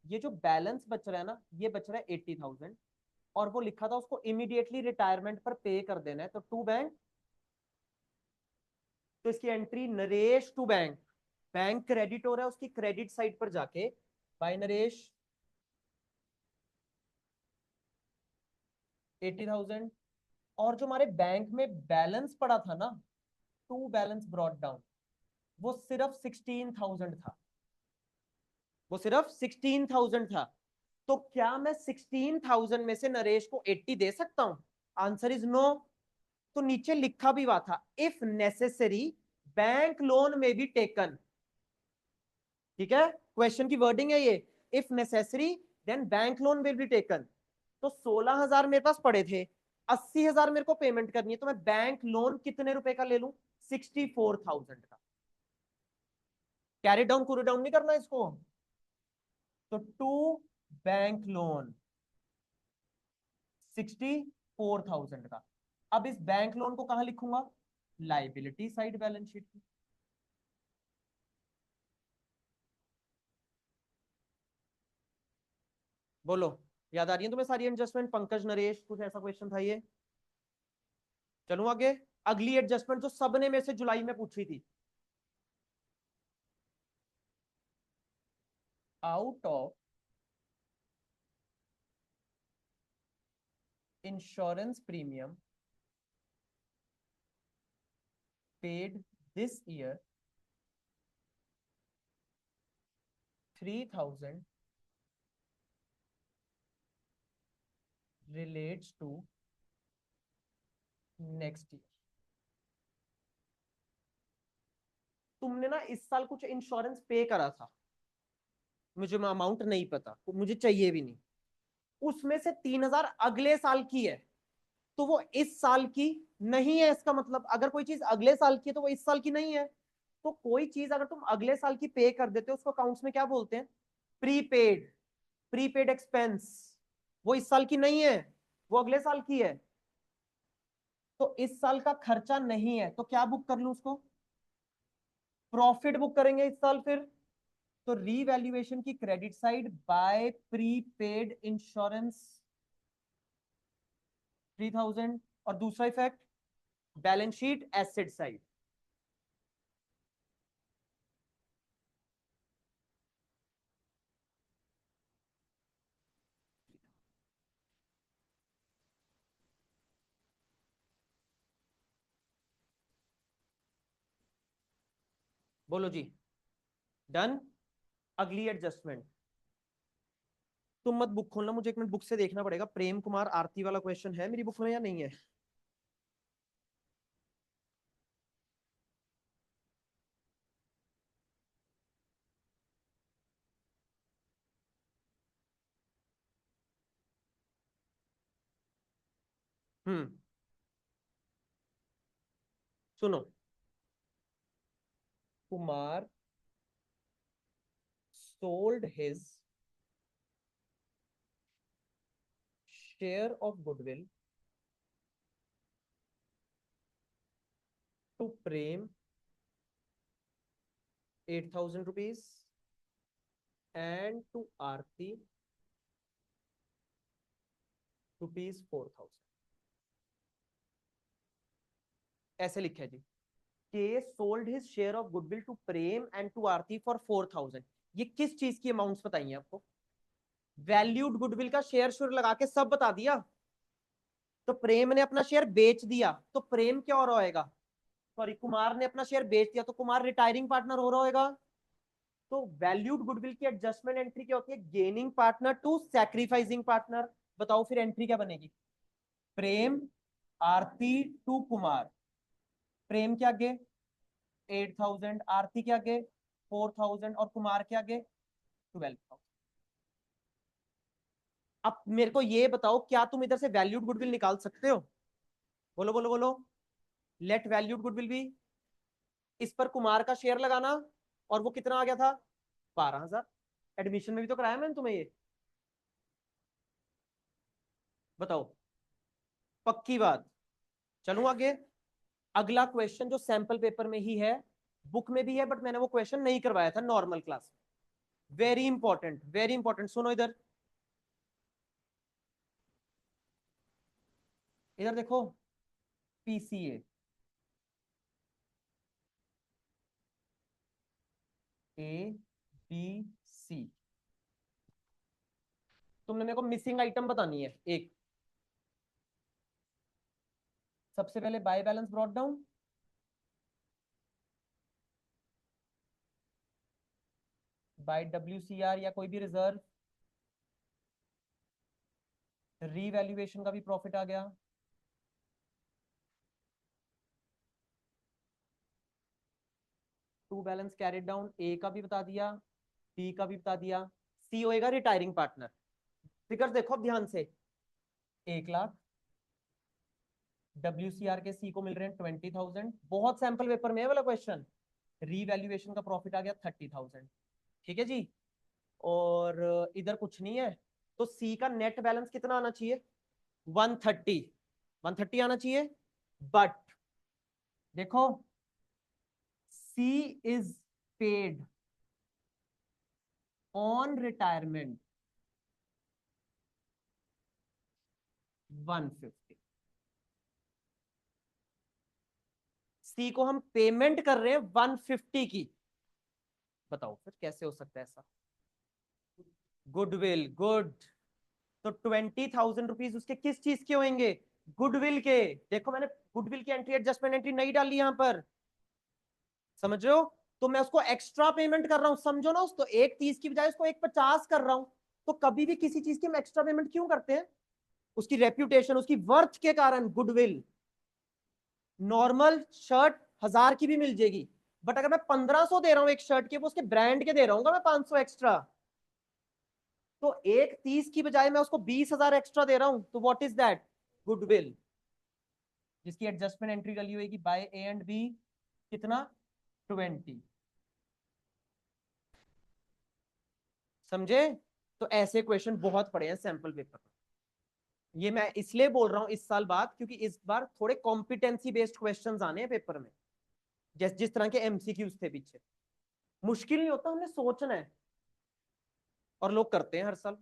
ये जो बैलेंस बच रहा है ना, ये बच रहा है 80,000, और वो लिखा था उसको इमीडिएटली रिटायरमेंट पर पे कर देना है, तो टू बैंक। तो इसकी entry Naresh to bank, bank credit हो रहा है उसकी क्रेडिट साइड पर जाके, बाय नरेश 80,000। और जो हमारे बैंक में बैलेंस पड़ा था ना, टू बैलेंस ब्रॉट डाउन, वो सिर्फ 16,000 था। वो सिर्फ 16,000 था। तो क्या मैं 16,000 में से नरेश को 80 दे सकता हूं? Answer is no. तो नीचे लिखा भी हुआ था, इफ नेसेसरी बैंक लोन में बी टेकन। ठीक है, क्वेश्चन की वर्डिंग है ये, if necessary then bank loan will be taken. तो 16,000 मेरे पास पड़े थे, 80,000 मेरे को पेमेंट करनी है, तो मैं बैंक लोन कितने रुपए का ले लूं? 64,000 का। कैरी डाउन कूरी डाउन नहीं करना इसको। तो टू बैंक लोन 64,000 का। अब इस बैंक लोन को कहां लिखूंगा? लाइबिलिटी साइड बैलेंस शीट की। बोलो, याद आ रही है तुम्हें सारी एडजस्टमेंट? पंकज नरेश, कुछ ऐसा क्वेश्चन था ये। चलूं आगे। अगली एडजस्टमेंट जो सबने में से जुलाई में पूछी थी, out of insurance premium paid this year 3,000 relates to next year. तुमने ना इस साल कुछ इंश्योरेंस पे करा था, मुझे अमाउंट नहीं पता, मुझे चाहिए भी नहीं, उसमें से 3,000 अगले साल की है, तो वो इस साल की नहीं है। इसका मतलब अगर कोई चीज अगले साल की है तो वो इस साल की नहीं है। तो कोई चीज अगर तुम अगले साल की पे कर देते हो उसको अकाउंट्स में क्या बोलते हैं? प्रीपेड। Prepaid expense. वो इस साल की नहीं है, वो अगले साल की है। तो इस साल का खर्चा नहीं है तो क्या बुक कर लूं उसको? प्रॉफिट बुक करेंगे इस साल फिर। तो रीवैल्यूएशन की credit side by prepaid insurance 3,000। और दूसरा effect balance sheet asset side. बोलो जी। डन। अगली एडजस्टमेंट। तुम मत बुक खोलना, मुझे एक मिनट बुक से देखना पड़ेगा, प्रेम कुमार आरती वाला क्वेश्चन है मेरी बुक में या नहीं है। हम्म। सुनो। Kumar sold his share of goodwill to Prem 8,000 rupees and to Aarti rupees 4,000। ऐसे लिखा है जी। K sold his share of goodwill to Prem and to Aarti for 4,000। ये किस चीज की अमाउंट्स बताई हैं आपको? वैल्यूड गुडविल का शेयर शुरू लगा के सब बता दिया। तो प्रेम ने अपना शेयर बेच दिया तो प्रेम क्या हो रहा होगा? सॉरी, कुमार ने अपना शेयर बेच दिया तो कुमार रिटायरिंग पार्टनर हो रहा होगा। तो वैल्यूड गुडविल की एडजस्टमेंट एंट्री क्या होती है? Gaining partner to sacrificing partner. बताओ फिर एंट्री क्या बनेगी? प्रेम आरती टू कुमार। प्रेम के आगे 8,000, आरती के आगे 4,000 और कुमार के आगे 12,000। अब मेरे को ये बताओ, क्या तुम इधर से वैल्यूड गुडविल निकाल सकते हो? बोलो बोलो बोलो। लेट वैल्यूड गुडविल भी। इस पर कुमार का शेयर लगाना और वो कितना आ गया था? 12,000। एडमिशन में भी तो कराया मैंने तुम्हें ये। बताओ। पक्की बात। चलूं आगे। अगला क्वेश्चन जो सैंपल पेपर में ही है, बुक में भी है, बट मैंने वो क्वेश्चन नहीं करवाया था नॉर्मल क्लास में। Very important, very important. सुनो इधर, इधर देखो। PCA A B C. तुमने मेरे को मिसिंग आइटम बतानी है एक। सबसे पहले by balance brought down, by WCR या कोई भी रिजर्व, रीवैल्यूएशन का भी प्रॉफिट आ गया, टू बैलेंस कैरिड डाउन ए का भी बता दिया, बी का भी बता दिया, सी होएगा रिटायरिंग पार्टनर। फिगर देखो अब ध्यान से। 1,00,000 डब्ल्यूसीआर के सी को मिल रहे हैं 20,000। बहुत सैंपल पेपर में है वाला क्वेश्चन। रीवैल्यूएशन का प्रॉफिट आ गया 30,000। ठीक है जी। और इधर कुछ नहीं है, तो सी का नेट बैलेंस कितना आना चाहिए? 130। 130 आना चाहिए। बट देखो, सी इज पेड ऑन रिटायरमेंट 150। सी को हम पेमेंट कर रहे हैं 150 की। बताओ फिर कैसे हो सकता है ऐसा? Goodwill, good. तो 20,000 रुपीज उसके किस चीज के होंगे? गुडविल के। देखो मैंने गुडविल की एंट्री एडजस्टमेंट एंट्री नहीं डाली यहां पर, समझ रहे हो? तो मैं उसको एक्स्ट्रा पेमेंट कर रहा हूं, समझो ना। तो 1,30 की बजाय उसको 1,50 कर रहा हूं। तो कभी भी किसी चीज की हम एक्स्ट्रा पेमेंट क्यों करते हैं? उसकी रेप्यूटेशन, उसकी वर्थ के कारण, गुडविल। नॉर्मल शर्ट 1000 की भी मिल जाएगी, बट अगर मैं 1500 दे रहा हूं एक शर्ट के, वो उसके ब्रांड के दे रहा हूँ मैं 500 एक्स्ट्रा, तो एक 30 की बजाय मैं उसको 20,000 एक्स्ट्रा दे रहा हूं, तो व्हाट इज दैट? गुडविल, जिसकी एडजस्टमेंट एंट्री वैल्यू होगी बाय ए एंड बी, कितना? 20। समझे? तो ऐसे क्वेश्चन बहुत पड़े हैं सैंपल पेपर। ये मैं इसलिए बोल रहा हूं इस साल बाद, क्योंकि इस बार थोड़े कॉम्पिटेंसी बेस्ड क्वेश्चंस आने हैं पेपर में, जिस तरह के एमसीक्यूज थे पीछे। मुश्किल नहीं होता, हमने सोचना है, और लोग करते हैं हर साल।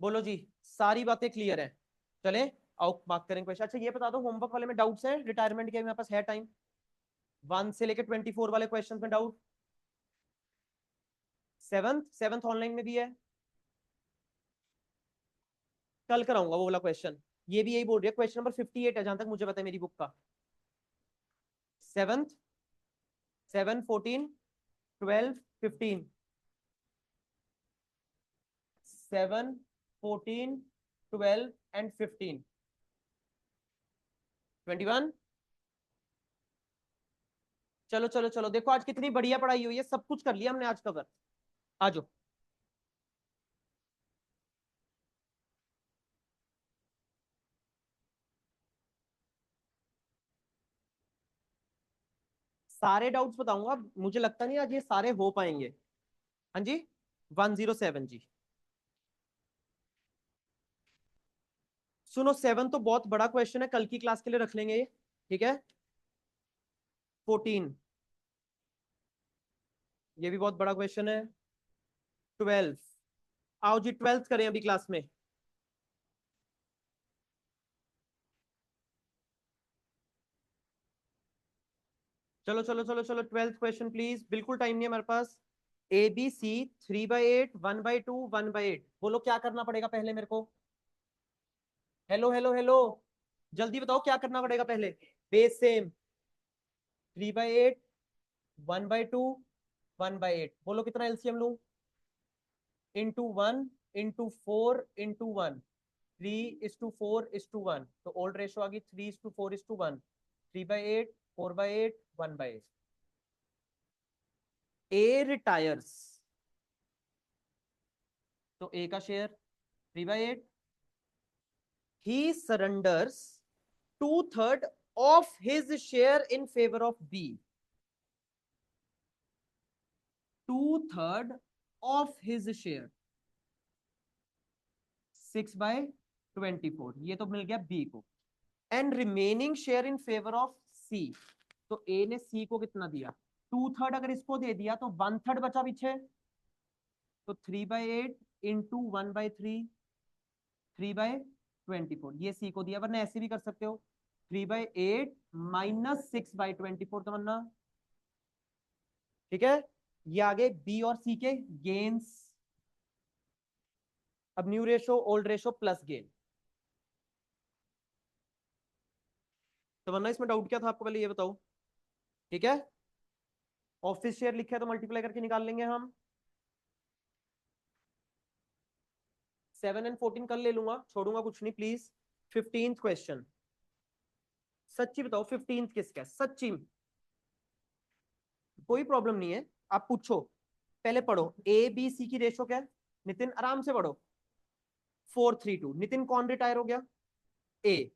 बोलो जी, सारी बातें क्लियर है? चले आओ बात करें क्वेश्चन। अच्छा ये बता दो, होमवर्क वाले में डाउट्स हैं? रिटायरमेंट के मेरे पास है टाइम, 1 से लेकर 24 वाले क्वेश्चन में डाउट। सेवंथ ऑनलाइन में भी है, कल कराऊंगा वो वाला क्वेश्चन। ये भी यही बोल रही है, क्वेश्चन नंबर 58 है जहां तक मुझे पता है मेरी बुक का। Seventh, 7, 14, 12, 15, 7, 14, 12 and 15, 21। चलो चलो चलो, देखो आज कितनी बढ़िया पढ़ाई हुई है, सब कुछ कर लिया हमने आज कवर। आ जाओ। सारे डाउट्स बताऊंगा, मुझे लगता नहीं आज ये सारे हो पाएंगे। हाँ जी, 107 जी। सुनो, 7 तो बहुत बड़ा क्वेश्चन है, कल की क्लास के लिए रख लेंगे ये, ठीक है। 14, ये भी बहुत बड़ा क्वेश्चन है। 12, आओ जी 12th करें अभी क्लास में। चलो चलो चलो चलो, 12th क्वेश्चन प्लीज, बिल्कुल टाइम नहीं है हमारे पास। ए बी सी 3/8, 1/2, 1/8, बोलो क्या करना पड़ेगा पहले मेरे को? हेलो हेलो हेलो, जल्दी बताओ क्या करना पड़ेगा पहले। बेस सेम, 3/8, 1/2, 1/8, बोलो कितना एलसीएम लूं? इंटू 1, इंटू 4, इंटू 1, 3:4:1, तो ओल्ड रेशो आ गई 3:4:1, 3/8, 4/8, 1/8। ए रिटायर्स, तो ए का share 3/8, he surrenders 2/3 of his share in favor of B, 2/3 of his share, 6/24, ये तो मिल गया बी को। And remaining share in favour of C, तो ए ने सी को कितना दिया? 2/3 अगर इसको दे दिया तो 1/3 बचा पीछे, तो 3/8 इंटू 1/3, 3/24, ये सी को दिया, वरना ऐसे भी कर सकते हो, 3/8 माइनस 6/24 तमन्ना, ठीक है। ये आगे बी और सी के गेन्स। अब new ratio old ratio plus gain. Tamanna इसमें डाउट क्या था आपको, पहले ये बताओ, ठीक है। ऑफिस शेयर लिखा है तो मल्टीप्लाई करके निकाल लेंगे हम। 7 एंड 14 कल ले लूंगा, छोड़ूंगा कुछ नहीं प्लीज। 15th क्वेश्चन, सच्ची बताओ 15th किसका है, सच्ची, कोई प्रॉब्लम नहीं है, आप पूछो। पहले पढ़ो, ए बी सी की रेशो क्या है? नितिन आराम से पढ़ो। 4:3:2, नितिन कौन रिटायर हो गया? ए।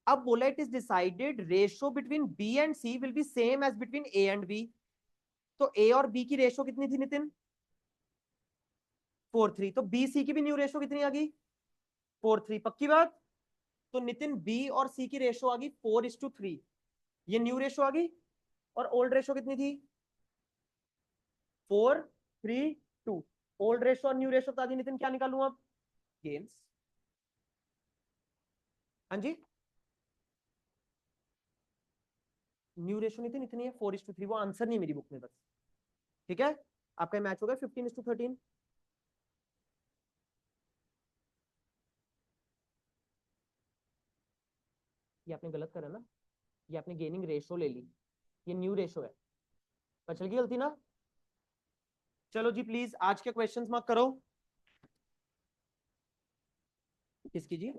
अब बोला it is decided ratio between B and C will be same as between A and B, तो ए और बी की रेशो कितनी थी नितिन? 4:3, तो बी सी की भी न्यू रेशो कितनी आ गई? 4:3, पक्की बात? तो नितिन बी और सी की रेशो आ गई 4:3, ये न्यू रेशो आ गई। और ओल्ड रेशो कितनी थी? 4:3:2, ओल्ड रेशो और न्यू रेशो बता दी नितिन, क्या निकालूं अब? गेन्स। हाँ जी, न्यू रेशो नहीं थी, इतनी है 4:3, वो आंसर नहीं मेरी बुक में बस, ठीक है। आपका मैच हो गया 15:13। ये आपने गलत करा ना, ये आपने गेनिंग रेशो ले ली, ये न्यू रेशो है, पर चल गई गलती ना। चलो जी प्लीज आज के क्वेश्चंस मार्क करो। किसकी जी?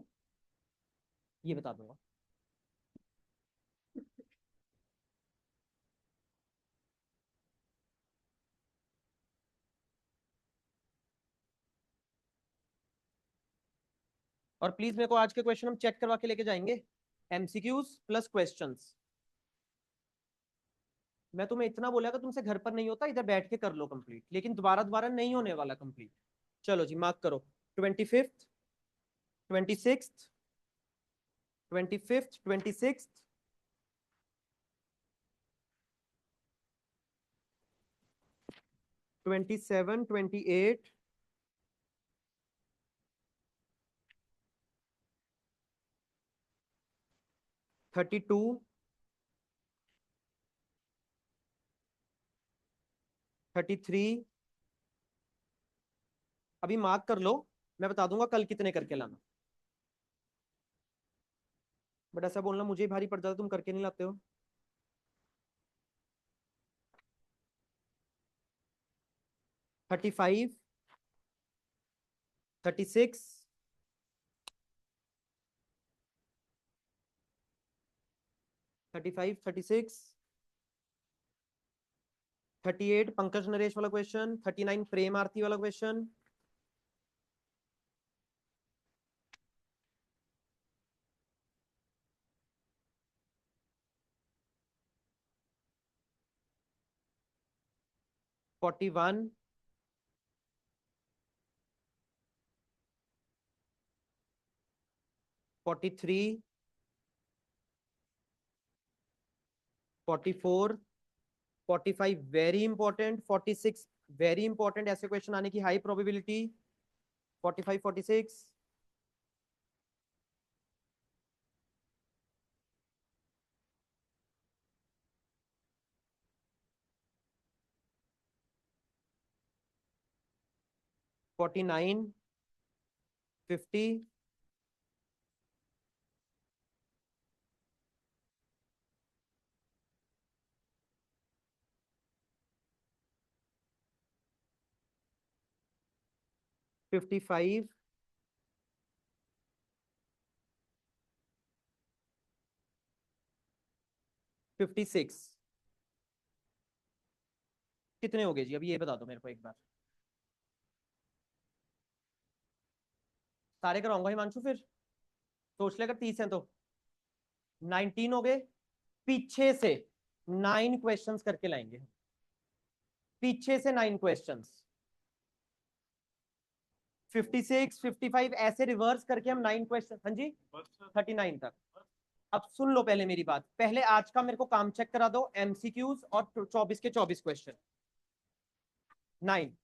ये बता दूंगा। और प्लीज मेरे को आज के क्वेश्चन हम चेक करवा के लेके जाएंगे, एमसीक्यूज प्लस क्वेश्चंस। मैं तुम्हें इतना बोला कि तुमसे घर पर नहीं होता, इधर बैठ के कर लो कंप्लीट, लेकिन दोबारा दोबारा नहीं होने वाला कंप्लीट। चलो जी मार्क करो। 25th, 26th, 25th, 26th, 27, 28, 32, 33। अभी मार्क कर लो, मैं बता दूंगा कल कितने करके लाना। बट ऐसा बोलना मुझे ही भारी पड़ जाता, तुम करके नहीं लाते हो। 35, 36, 35, 36, 38 पंकज नरेश वाला क्वेश्चन, 39 प्रेम आरती वाला question, 41, 43, 44, 45 very important, 46 very important, ऐसे क्वेश्चन आने की हाई प्रोबेबिलिटी। 45, 46, 49, 50, 55, 56। कितने हो गए जी अभी ये बता दो मेरे को एक बार। सारे कराऊंगा हिमांशु, फिर सोच ले अगर 30 हैं तो 19 हो गए। पीछे से 9 क्वेश्चंस करके लाएंगे, पीछे से 9 क्वेश्चंस। 56, 55 ऐसे रिवर्स करके हम 9 क्वेश्चन, हाँ जी 39 तक। अब सुन लो पहले मेरी बात, पहले आज का मेरे को काम चेक करा दो, एमसीक्यूज और 24 के 24 क्वेश्चन 9।